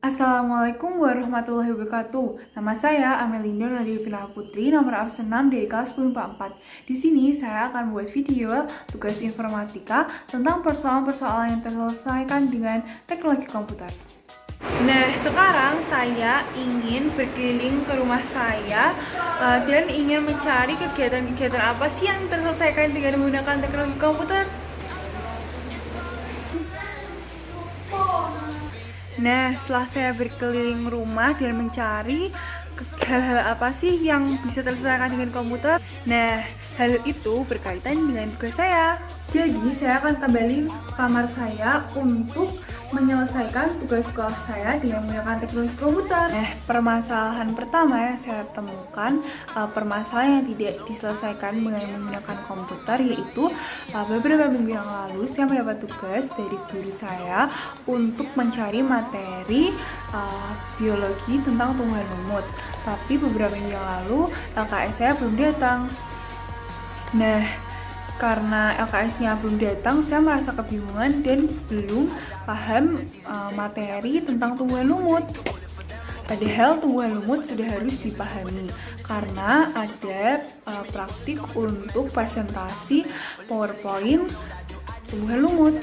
Assalamualaikum warahmatullahi wabarakatuh. Nama saya Amelinda Nadivina Putri, nomor absen 6 dari kelas 1044. Di sini saya akan membuat video tugas informatika tentang persoalan-persoalan yang terselesaikan dengan teknologi komputer. Nah, sekarang saya ingin berkeliling ke rumah saya dan ingin mencari kegiatan-kegiatan apa sih yang terselesaikan dengan menggunakan teknologi komputer. Nah, setelah saya berkeliling rumah dan mencari hal-hal apa sih yang bisa terselesaikan dengan komputer, nah, hal itu berkaitan dengan tugas saya. Jadi, saya akan kembali ke kamar saya untuk menyelesaikan tugas sekolah saya dengan menggunakan teknologi komputer. Nah, permasalahan pertama yang saya temukan, permasalahan yang tidak diselesaikan dengan menggunakan komputer, yaitu beberapa minggu yang lalu saya mendapat tugas dari guru saya untuk mencari materi biologi tentang tumbuhan lumut. Tapi beberapa minggu yang lalu LKS saya belum datang. Nah, karena LKS-nya belum datang, saya merasa kebingungan dan belum paham materi tentang tumbuhan lumut. Padahal tumbuhan lumut sudah harus dipahami karena ada praktik untuk presentasi PowerPoint tumbuhan lumut.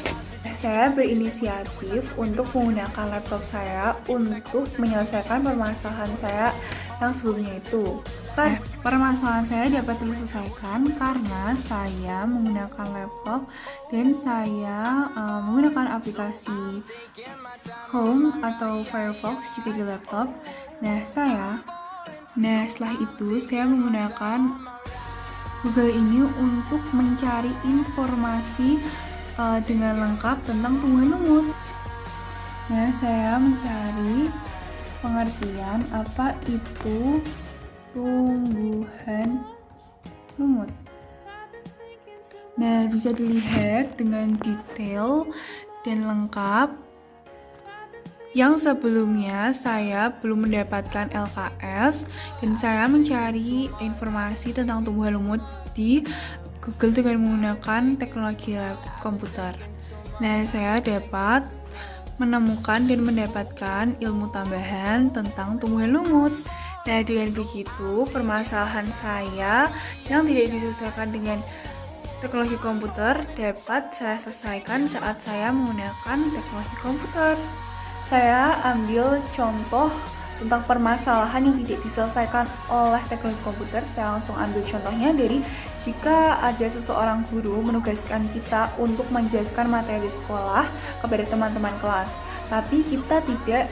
Saya berinisiatif untuk menggunakan laptop saya untuk menyelesaikan permasalahan saya yang sebelumnya itu. Permasalahan saya dapat diselesaikan karena saya menggunakan laptop dan saya menggunakan aplikasi Chrome atau Firefox juga di laptop. Setelah itu saya menggunakan Google ini untuk mencari informasi dengan lengkap tentang tumbuhan lumut. Nah, saya mencari pengertian apa itu tumbuhan lumut. Nah, bisa dilihat dengan detail dan lengkap. Yang sebelumnya saya belum mendapatkan LKS dan saya mencari informasi tentang tumbuhan lumut di Google dengan menggunakan teknologi komputer. Nah, saya dapat menemukan dan mendapatkan ilmu tambahan tentang tumbuhan lumut. Nah, dengan begitu, permasalahan saya yang tidak diselesaikan dengan teknologi komputer dapat saya selesaikan saat saya menggunakan teknologi komputer. Saya ambil contoh tentang permasalahan yang tidak diselesaikan oleh teknologi komputer. Saya langsung ambil contohnya dari jika ada seseorang guru menugaskan kita untuk menjelaskan materi sekolah kepada teman-teman kelas, tapi kita tidak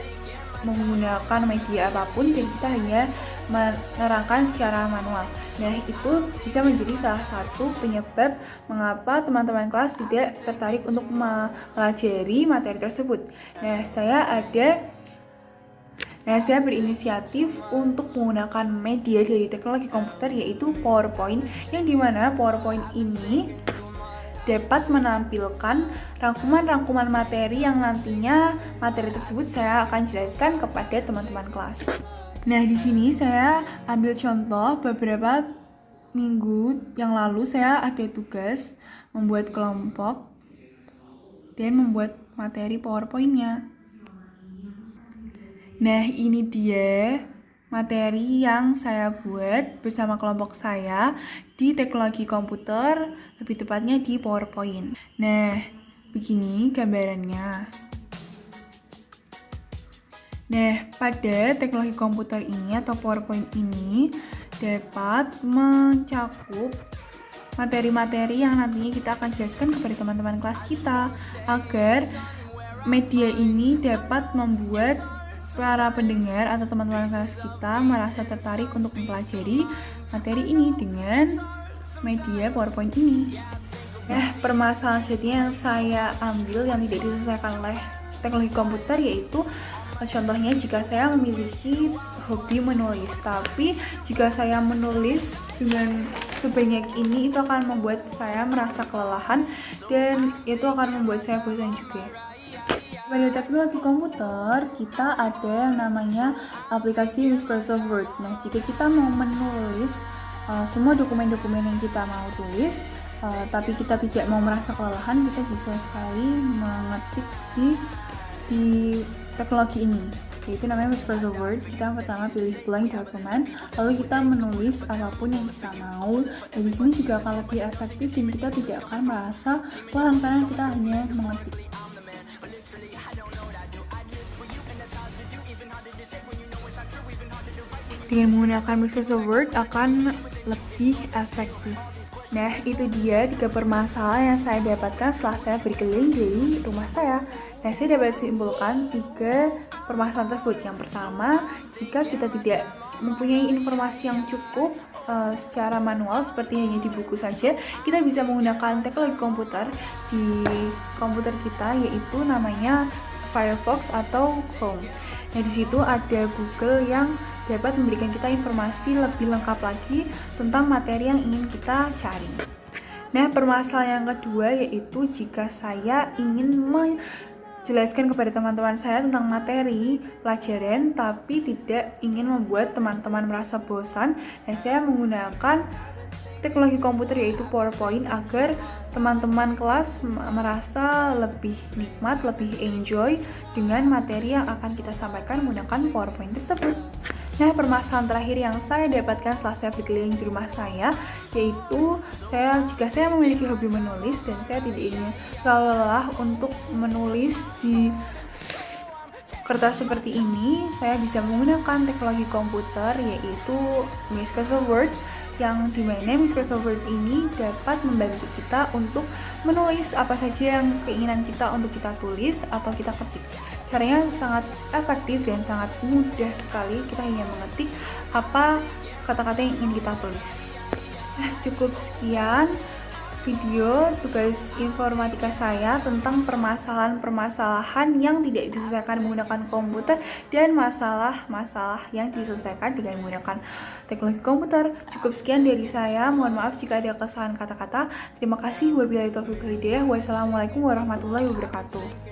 menggunakan media apapun dan kita hanya menerangkan secara manual. Nah, itu bisa menjadi salah satu penyebab mengapa teman-teman kelas tidak tertarik untuk mempelajari materi tersebut. Saya berinisiatif untuk menggunakan media dari teknologi komputer, yaitu PowerPoint, yang dimana PowerPoint ini dapat menampilkan rangkuman-rangkuman materi yang nantinya materi tersebut saya akan jelaskan kepada teman-teman kelas. Nah, di sini saya ambil contoh beberapa minggu yang lalu saya ada tugas membuat kelompok dan membuat materi PowerPoint-nya. Nah, ini dia materi yang saya buat bersama kelompok saya di teknologi komputer, lebih tepatnya di PowerPoint. Nah, begini gambarannya. Nah, pada teknologi komputer ini atau PowerPoint ini dapat mencakup materi-materi yang nantinya kita akan jelaskan kepada teman-teman kelas kita, agar media ini dapat membuat para pendengar atau teman-teman kelas kita merasa tertarik untuk mempelajari materi ini dengan media PowerPoint ini. Nah, permasalahan selanjutnya yang saya ambil yang tidak diselesaikan oleh teknologi komputer yaitu contohnya jika saya memiliki hobi menulis, tapi jika saya menulis dengan sebanyak ini itu akan membuat saya merasa kelelahan dan itu akan membuat saya bosan juga. Pada teknologi komputer, kita ada yang namanya aplikasi Microsoft Word. Nah, jika kita mau menulis semua dokumen-dokumen yang kita mau tulis, tapi kita tidak mau merasa kelelahan, kita bisa sekali mengetik di teknologi ini. yaitu namanya Microsoft Word. Kita pertama pilih blank document, lalu kita menulis apapun yang kita mau. Dan di sini juga akan lebih efektif dan kita tidak akan merasa paham karena kita hanya mengetik. Dengan menggunakan Microsoft Word akan lebih efektif. Nah, itu dia 3 permasalahan yang saya dapatkan setelah saya berkeliling di rumah saya. Nah, saya dapat simpulkan 3 permasalahan tersebut. Yang pertama, jika kita tidak mempunyai informasi yang cukup secara manual seperti hanya di buku saja, kita bisa menggunakan teknologi komputer di komputer kita, yaitu namanya Firefox atau Chrome. Nah, di situ ada Google yang dapat memberikan kita informasi lebih lengkap lagi tentang materi yang ingin kita cari. Nah, permasalahan yang kedua yaitu jika saya ingin menjelaskan kepada teman-teman saya tentang materi pelajaran tapi tidak ingin membuat teman-teman merasa bosan, dan saya menggunakan teknologi komputer yaitu PowerPoint agar teman-teman kelas merasa lebih nikmat, lebih enjoy dengan materi yang akan kita sampaikan menggunakan PowerPoint tersebut. Nah, permasalahan terakhir yang saya dapatkan setelah saya berkeliling di rumah saya yaitu jika saya memiliki hobi menulis dan saya tidak ingin terlalu lelah untuk menulis di kertas seperti ini, saya bisa menggunakan teknologi komputer yaitu Microsoft Word, yang dimana Microsoft Word ini dapat membantu kita untuk menulis apa saja yang keinginan kita untuk kita tulis atau kita ketik. Caranya sangat efektif dan sangat mudah sekali, kita hanya mengetik apa kata-kata yang ingin kita tulis. Nah, cukup sekian video tugas informatika saya tentang permasalahan-permasalahan yang tidak diselesaikan menggunakan komputer dan masalah-masalah yang diselesaikan dengan menggunakan teknologi komputer. Cukup sekian dari saya, mohon maaf jika ada kesalahan kata-kata. Terima kasih, wabillahi taufiq wal hidayah. Wassalamualaikum warahmatullahi wabarakatuh.